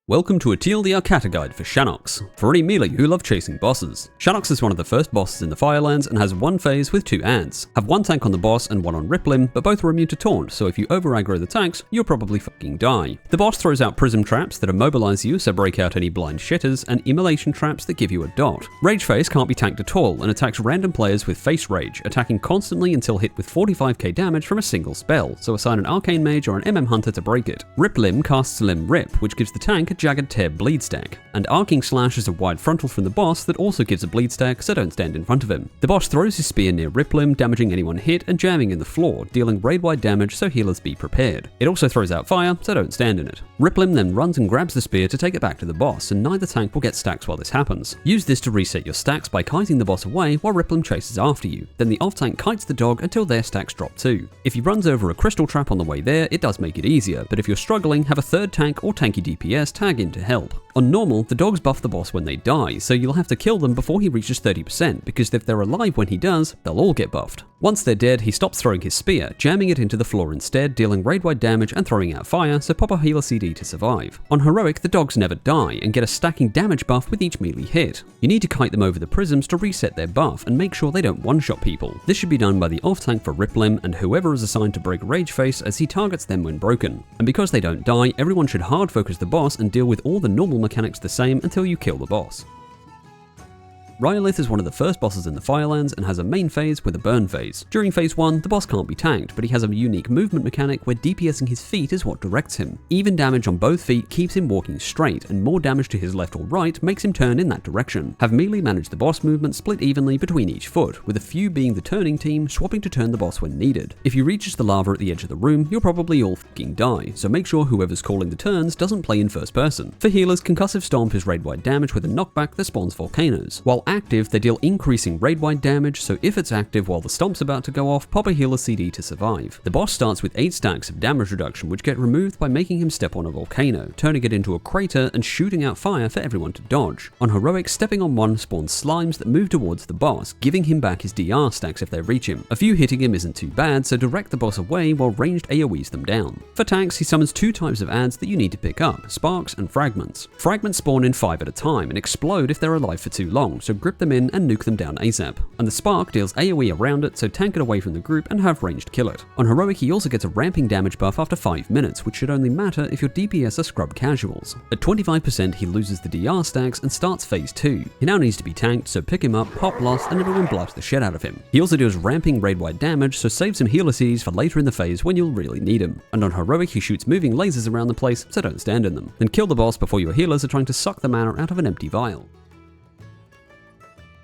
Welcome to a TLDR Kata guide for Shannox, for any melee who love chasing bosses. Shannox is one of the first bosses in the Firelands and has one phase with two ads. Have one tank on the boss and one on Riplim, but both are immune to taunt, so if you over aggro the tanks, you'll probably fucking die. The boss throws out prism traps that immobilize you, so break out any blind shitters, and immolation traps that give you a dot. Rage Face can't be tanked at all and attacks random players with face rage, attacking constantly until hit with 45k damage from a single spell, so assign an arcane mage or an MM hunter to break it. Riplim casts Limb Rip, which gives the tank a jagged tear bleed stack, and Arcing Slash is a wide frontal from the boss that also gives a bleed stack, so don't stand in front of him. The boss throws his spear near Riplim, damaging anyone hit and jamming in the floor, dealing raid-wide damage, so healers be prepared. It also throws out fire, so don't stand in it. Riplim then runs and grabs the spear to take it back to the boss, and neither tank will get stacks while this happens. Use this to reset your stacks by kiting the boss away while Riplim chases after you. Then the off-tank kites the dog until their stacks drop too. If he runs over a crystal trap on the way there, it does make it easier, but if you're struggling, have a third tank or tanky DPS tag in to help. On normal, the dogs buff the boss when they die, so you'll have to kill them before he reaches 30%, because if they're alive when he does, they'll all get buffed. Once they're dead, he stops throwing his spear, jamming it into the floor instead, dealing raid-wide damage and throwing out fire, so pop a healer CD to survive. On Heroic, the dogs never die, and get a stacking damage buff with each melee hit. You need to kite them over the prisms to reset their buff, and make sure they don't one-shot people. This should be done by the off-tank for Riplim, and whoever is assigned to break Rage Face as he targets them when broken. And because they don't die, everyone should hard focus the boss and deal with all the normal mechanics the same until you kill the boss. Rhyolith is one of the first bosses in the Firelands and has a main phase with a burn phase. During phase 1, the boss can't be tanked, but he has a unique movement mechanic where DPSing his feet is what directs him. Even damage on both feet keeps him walking straight, and more damage to his left or right makes him turn in that direction. Have melee manage the boss movement split evenly between each foot, with a few being the turning team, swapping to turn the boss when needed. If you reach the lava at the edge of the room, you'll probably all fucking die, so make sure whoever's calling the turns doesn't play in first person. For healers, Concussive Stomp is raid-wide damage with a knockback that spawns volcanoes. While active, they deal increasing raid-wide damage, so if it's active while the stomp's about to go off, pop a healer CD to survive. The boss starts with 8 stacks of damage reduction, which get removed by making him step on a volcano, turning it into a crater and shooting out fire for everyone to dodge. On Heroic, stepping on one spawns slimes that move towards the boss, giving him back his DR stacks if they reach him. A few hitting him isn't too bad, so direct the boss away while ranged AoEs them down. For tanks, he summons 2 types of adds that you need to pick up, Sparks and Fragments. Fragments spawn in 5 at a time and explode if they're alive for too long, so grip them in and nuke them down ASAP. And the Spark deals AoE around it, so tank it away from the group and have ranged kill it. On Heroic, he also gets a ramping damage buff after 5 minutes, which should only matter if your DPS are scrub casuals. At 25%, he loses the DR stacks and starts phase 2. He now needs to be tanked, so pick him up, pop lost, and everyone blast the shit out of him. He also deals ramping raid-wide damage, so save some healer Cs for later in the phase when you'll really need him. And on Heroic, he shoots moving lasers around the place, so don't stand in them. Then kill the boss before your healers are trying to suck the mana out of an empty vial.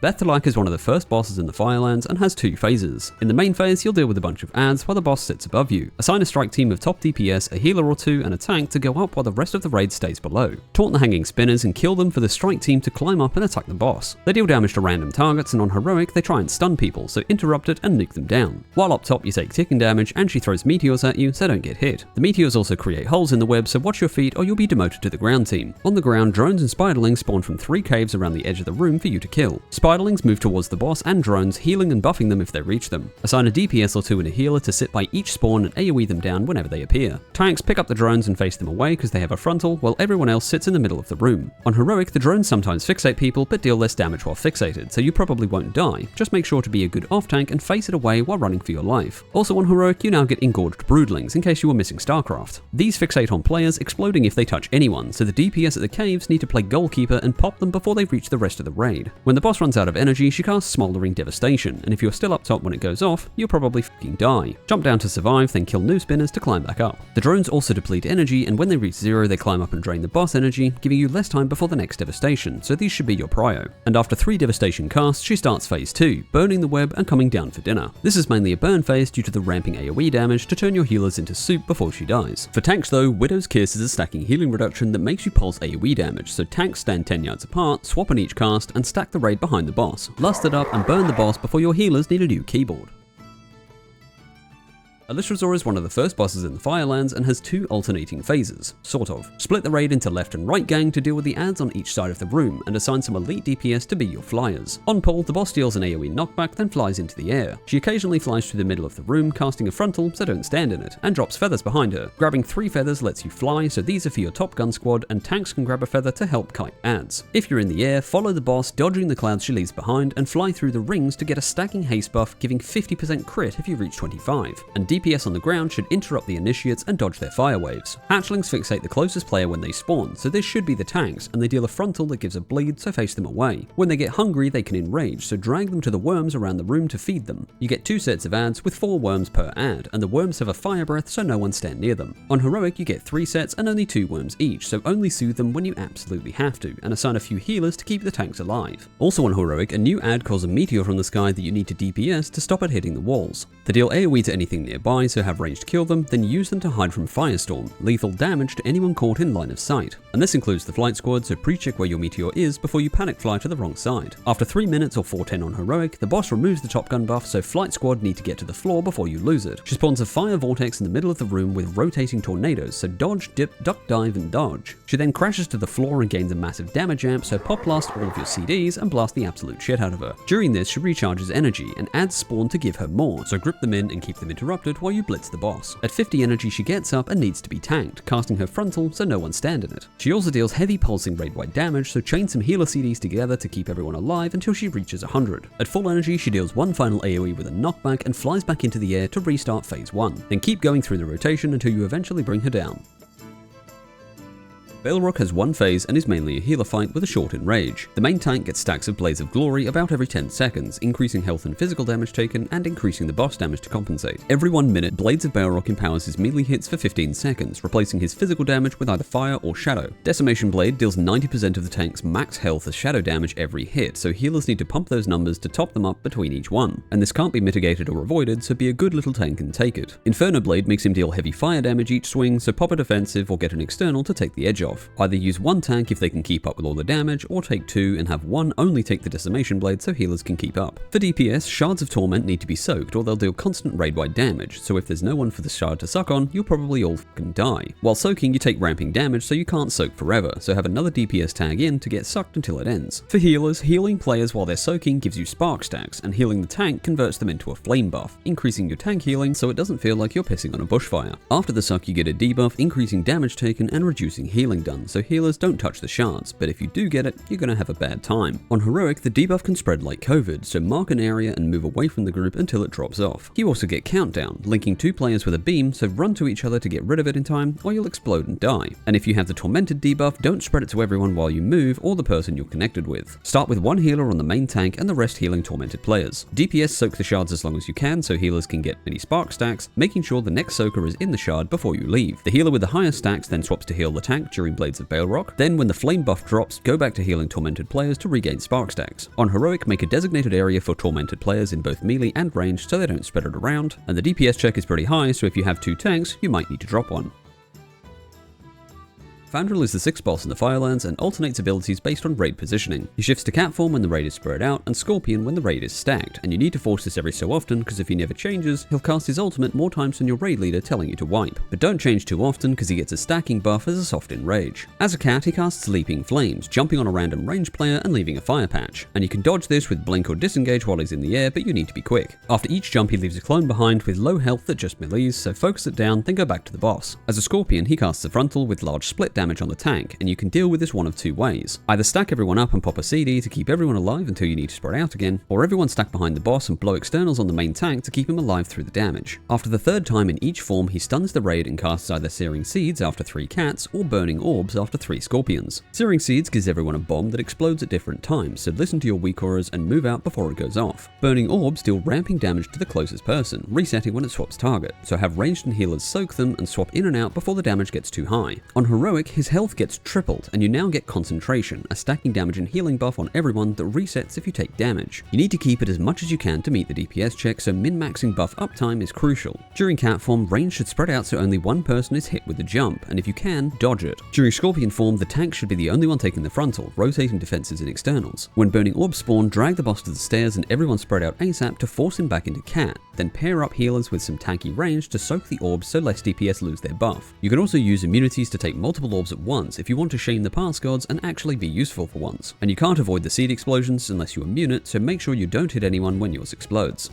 Beth'tilac is one of the first bosses in the Firelands and has 2 phases. In the main phase, you'll deal with a bunch of adds while the boss sits above you. Assign a strike team of top DPS, a healer or 2, and a tank to go up while the rest of the raid stays below. Taunt the hanging spinners and kill them for the strike team to climb up and attack the boss. They deal damage to random targets, and on Heroic, they try and stun people, so interrupt it and nuke them down. While up top, you take ticking damage, and she throws meteors at you, so don't get hit. The meteors also create holes in the web, so watch your feet or you'll be demoted to the ground team. On the ground, drones and spiderlings spawn from 3 caves around the edge of the room for you to kill. Spiderlings move towards the boss and drones, healing and buffing them if they reach them. Assign a DPS or 2 and a healer to sit by each spawn and AoE them down whenever they appear. Tanks pick up the drones and face them away because they have a frontal, while everyone else sits in the middle of the room. On Heroic, the drones sometimes fixate people but deal less damage while fixated, so you probably won't die. Just make sure to be a good off-tank and face it away while running for your life. Also on Heroic, you now get engorged broodlings in case you were missing StarCraft. These fixate on players, exploding if they touch anyone, so the DPS at the caves need to play goalkeeper and pop them before they reach the rest of the raid. When the boss runs out of energy, she casts Smoldering Devastation, and if you're still up top when it goes off, you'll probably fucking die. Jump down to survive, then kill new spinners to climb back up. The drones also deplete energy, and when they reach 0, they climb up and drain the boss energy, giving you less time before the next devastation, so these should be your prio. And after 3 devastation casts, she starts phase 2, burning the web and coming down for dinner. This is mainly a burn phase due to the ramping AoE damage to turn your healers into soup before she dies. For tanks though, Widow's Kiss is a stacking healing reduction that makes you pulse AoE damage, so tanks stand 10 yards apart, swap on each cast, and stack the raid behind the boss. Lust it up and burn the boss before your healers need a new keyboard. Alysrazor is one of the first bosses in the Firelands and has two alternating phases, sort of. Split the raid into left and right gang to deal with the adds on each side of the room and assign some elite DPS to be your flyers. On pull, the boss deals an AoE knockback, then flies into the air. She occasionally flies through the middle of the room, casting a frontal, so don't stand in it, and drops feathers behind her. Grabbing 3 feathers lets you fly, so these are for your top gun squad, and tanks can grab a feather to help kite adds. If you're in the air, follow the boss, dodging the clouds she leaves behind, and fly through the rings to get a stacking haste buff, giving 50% crit if you reach 25. And DPS on the ground should interrupt the initiates and dodge their fire waves. Hatchlings fixate the closest player when they spawn, so this should be the tanks, and they deal a frontal that gives a bleed, so face them away. When they get hungry, they can enrage, so drag them to the worms around the room to feed them. You get 2 sets of adds with 4 worms per add, and the worms have a fire breath, so no one stand near them. On heroic, you get 3 sets and only 2 worms each, so only soothe them when you absolutely have to, and assign a few healers to keep the tanks alive. Also on heroic, a new add calls a meteor from the sky that you need to DPS to stop it hitting the walls. They deal AoE to anything nearby, so have range to kill them, then use them to hide from firestorm, lethal damage to anyone caught in line of sight. And this includes the flight squad, so pre-check where your meteor is before you panic fly to the wrong side. After 3 minutes or 410 on heroic, the boss removes the top gun buff, so flight squad need to get to the floor before you lose it. She spawns a fire vortex in the middle of the room with rotating tornadoes, so dodge, dip, duck, dive, and dodge. She then crashes to the floor and gains a massive damage amp, so pop blast all of your CDs and blast the absolute shit out of her. During this, she recharges energy and adds spawn to give her more, so grip them in and keep them interrupted while you blitz the boss. At 50 energy, she gets up and needs to be tanked, casting her frontal so no one stand in it. She also deals heavy pulsing raid-wide damage, so chain some healer CDs together to keep everyone alive until she reaches 100. At full energy, she deals one final AoE with a knockback and flies back into the air to restart phase 1. Then keep going through the rotation until you eventually bring her down. Baleroc has one phase and is mainly a healer fight with a short enrage. The main tank gets stacks of Blades of Glory about every 10 seconds, increasing health and physical damage taken and increasing the boss damage to compensate. Every 1 minute, Blades of Baleroc empowers his melee hits for 15 seconds, replacing his physical damage with either fire or shadow. Decimation Blade deals 90% of the tank's max health as shadow damage every hit, so healers need to pump those numbers to top them up between each one. And this can't be mitigated or avoided, so be a good little tank and take it. Inferno Blade makes him deal heavy fire damage each swing, so pop a defensive or get an external to take the edge off. Either use one tank if they can keep up with all the damage, or take 2 and have one only take the Decimation Blade so healers can keep up. For DPS, Shards of Torment need to be soaked or they'll deal constant raid-wide damage, so if there's no one for the shard to suck on, you'll probably all fucking die. While soaking, you take ramping damage so you can't soak forever, so have another DPS tag in to get sucked until it ends. For healers, healing players while they're soaking gives you spark stacks, and healing the tank converts them into a flame buff, increasing your tank healing so it doesn't feel like you're pissing on a bushfire. After the suck, you get a debuff, increasing damage taken and reducing healing done, so healers don't touch the shards, but if you do get it, you're gonna have a bad time. On heroic, the debuff can spread like COVID, so mark an area and move away from the group until it drops off. You also get countdown, linking 2 players with a beam, so run to each other to get rid of it in time, or you'll explode and die. And if you have the tormented debuff, don't spread it to everyone while you move or the person you're connected with. Start with 1 healer on the main tank and the rest healing tormented players. DPS soak the shards as long as you can, so healers can get many spark stacks, making sure the next soaker is in the shard before you leave. The healer with the higher stacks then swaps to heal the tank during Blades of Baleroc. Then when the flame buff drops, go back to healing tormented players to regain spark stacks. On heroic, make a designated area for tormented players in both melee and range so they don't spread it around, and the DPS check is pretty high, so if you have 2 tanks, you might need to drop one. Fandral is the 6th boss in the Firelands and alternates abilities based on raid positioning. He shifts to cat form when the raid is spread out and scorpion when the raid is stacked, and you need to force this every so often because if he never changes, he'll cast his ultimate more times than your raid leader telling you to wipe. But don't change too often because he gets a stacking buff as a soft enrage. As a cat, he casts Leaping Flames, jumping on a random range player and leaving a fire patch, and you can dodge this with blink or disengage while he's in the air, but you need to be quick. After each jump, he leaves a clone behind with low health that just melees, so focus it down, then go back to the boss. As a scorpion, he casts a frontal with large split damage on the tank, and you can deal with this one of 2 ways. Either stack everyone up and pop a CD to keep everyone alive until you need to spread out again, or everyone stack behind the boss and blow externals on the main tank to keep him alive through the damage. After the 3rd time in each form, he stuns the raid and casts either Searing Seeds after 3 cats or Burning Orbs after 3 scorpions. Searing Seeds gives everyone a bomb that explodes at different times, so listen to your weak auras and move out before it goes off. Burning Orbs deal ramping damage to the closest person, resetting when it swaps target, so have ranged and healers soak them and swap in and out before the damage gets too high. On heroic, his health gets tripled, and you now get Concentration, a stacking damage and healing buff on everyone that resets if you take damage. You need to keep it as much as you can to meet the DPS check, so min-maxing buff uptime is crucial. During cat form, range should spread out so only one person is hit with the jump, and if you can, dodge it. During scorpion form, the tank should be the only one taking the frontal, rotating defenses and externals. When burning orbs spawn, drag the boss to the stairs and everyone spread out ASAP to force him back into cat. Then pair up healers with some tanky range to soak the orbs so less DPS lose their buff. You can also use immunities to take multiple orbs at once if you want to shame the past gods and actually be useful for once. And you can't avoid the seed explosions unless you immune it, so make sure you don't hit anyone when yours explodes.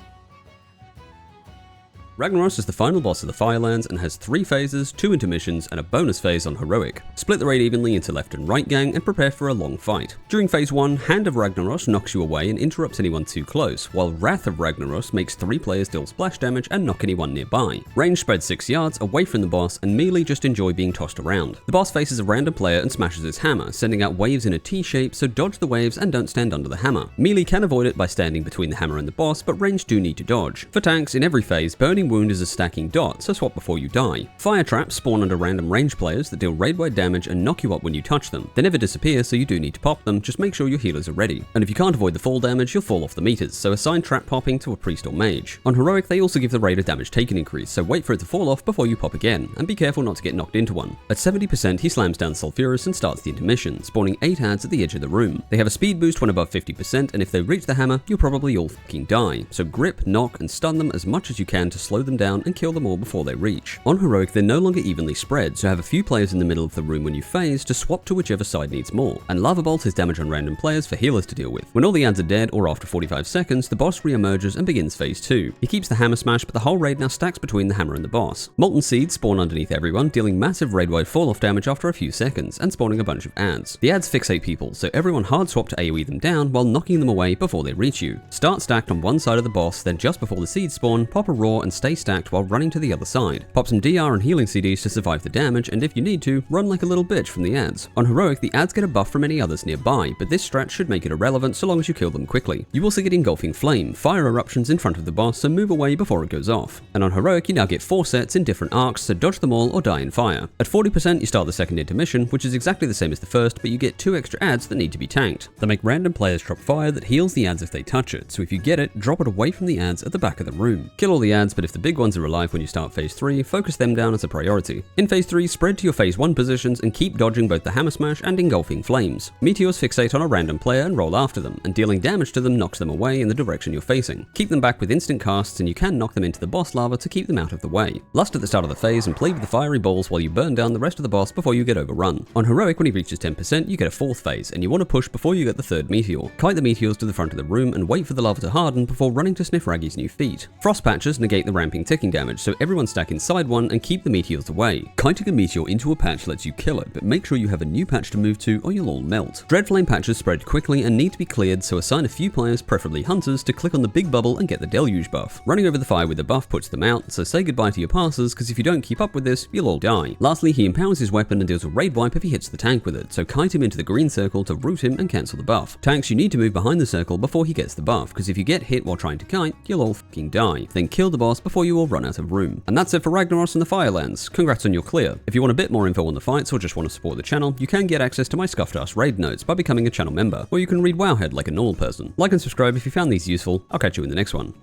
Ragnaros is the final boss of the Firelands and has 3 phases, 2 intermissions, and a bonus phase on Heroic. Split the raid evenly into left and right gang and prepare for a long fight. During phase 1, Hand of Ragnaros knocks you away and interrupts anyone too close, while Wrath of Ragnaros makes 3 players deal splash damage and knock anyone nearby. Range spreads 6 yards away from the boss, and melee just enjoy being tossed around. The boss faces a random player and smashes his hammer, sending out waves in a T shape, so dodge the waves and don't stand under the hammer. Melee can avoid it by standing between the hammer and the boss, but range do need to dodge. For tanks, in every phase, Burning Wound is a stacking dot, so swap before you die. Fire traps spawn under random range players that deal raid-wide damage and knock you up when you touch them. They never disappear, so you do need to pop them, just make sure your healers are ready. And if you can't avoid the fall damage, you'll fall off the meters, so assign trap popping to a priest or mage. On Heroic, they also give the rate of damage taken increase, so wait for it to fall off before you pop again, and be careful not to get knocked into one. At 70%, he slams down Sulfurous and starts the intermission, spawning 8 adds at the edge of the room. They have a speed boost when above 50%, and if they reach the hammer, you'll probably all fucking die. So grip, knock, and stun them as much as you can to slow them down and kill them all before they reach. On Heroic, they're no longer evenly spread, so have a few players in the middle of the room when you phase to swap to whichever side needs more. And Lava Bolt is damage on random players for healers to deal with. When all the adds are dead, or after 45 seconds, the boss re-emerges and begins phase 2. He keeps the hammer smash, but the whole raid now stacks between the hammer and the boss. Molten Seeds spawn underneath everyone, dealing massive raid-wide fall-off damage after a few seconds, and spawning a bunch of adds. The adds fixate people, so everyone hard swap to AoE them down while knocking them away before they reach you. Start stacked on one side of the boss, then just before the seeds spawn, pop a raw and stay stacked while running to the other side. Pop some DR and healing CDs to survive the damage, and if you need to, run like a little bitch from the adds. On Heroic, the adds get a buff from any others nearby, but this strat should make it irrelevant so long as you kill them quickly. You also get Engulfing Flame, fire eruptions in front of the boss, so move away before it goes off. And on Heroic, you now get 4 sets in different arcs, so dodge them all or die in fire. At 40%, you start the second intermission, which is exactly the same as the first, but you get 2 extra adds that need to be tanked. They make random players drop fire that heals the adds if they touch it, so if you get it, drop it away from the adds at the back of the room. Kill all the adds, but if the big ones are alive when you start phase 3, focus them down as a priority. In phase 3, spread to your phase 1 positions and keep dodging both the hammer smash and engulfing flames. Meteors fixate on a random player and roll after them, and dealing damage to them knocks them away in the direction you're facing. Keep them back with instant casts, and you can knock them into the boss lava to keep them out of the way. Lust at the start of the phase and play with the fiery balls while you burn down the rest of the boss before you get overrun. On Heroic, when he reaches 10%, you get a 4th phase, and you want to push before you get the 3rd meteor. Kite the meteors to the front of the room and wait for the lava to harden before running to sniff Raggy's new feet. Frost patches negate the ramping ticking damage, so everyone stack inside one and keep the meteors away. Kiting a meteor into a patch lets you kill it, but make sure you have a new patch to move to or you'll all melt. Dreadflame patches spread quickly and need to be cleared, so assign a few players, preferably hunters, to click on the big bubble and get the deluge buff. Running over the fire with the buff puts them out, so say goodbye to your passers, because if you don't keep up with this, you'll all die. Lastly, he empowers his weapon and deals a raid wipe if he hits the tank with it, so kite him into the green circle to root him and cancel the buff. Tanks, you need to move behind the circle before he gets the buff, because if you get hit while trying to kite, you'll all fucking die. Then kill the boss before you all run out of room. And that's it for Ragnaros and the Firelands. Congrats on your clear. If you want a bit more info on the fights or just want to support the channel, you can get access to my Scuffed Ass raid notes by becoming a channel member, or you can read Wowhead like a normal person. Like and subscribe if you found these useful. I'll catch you in the next one.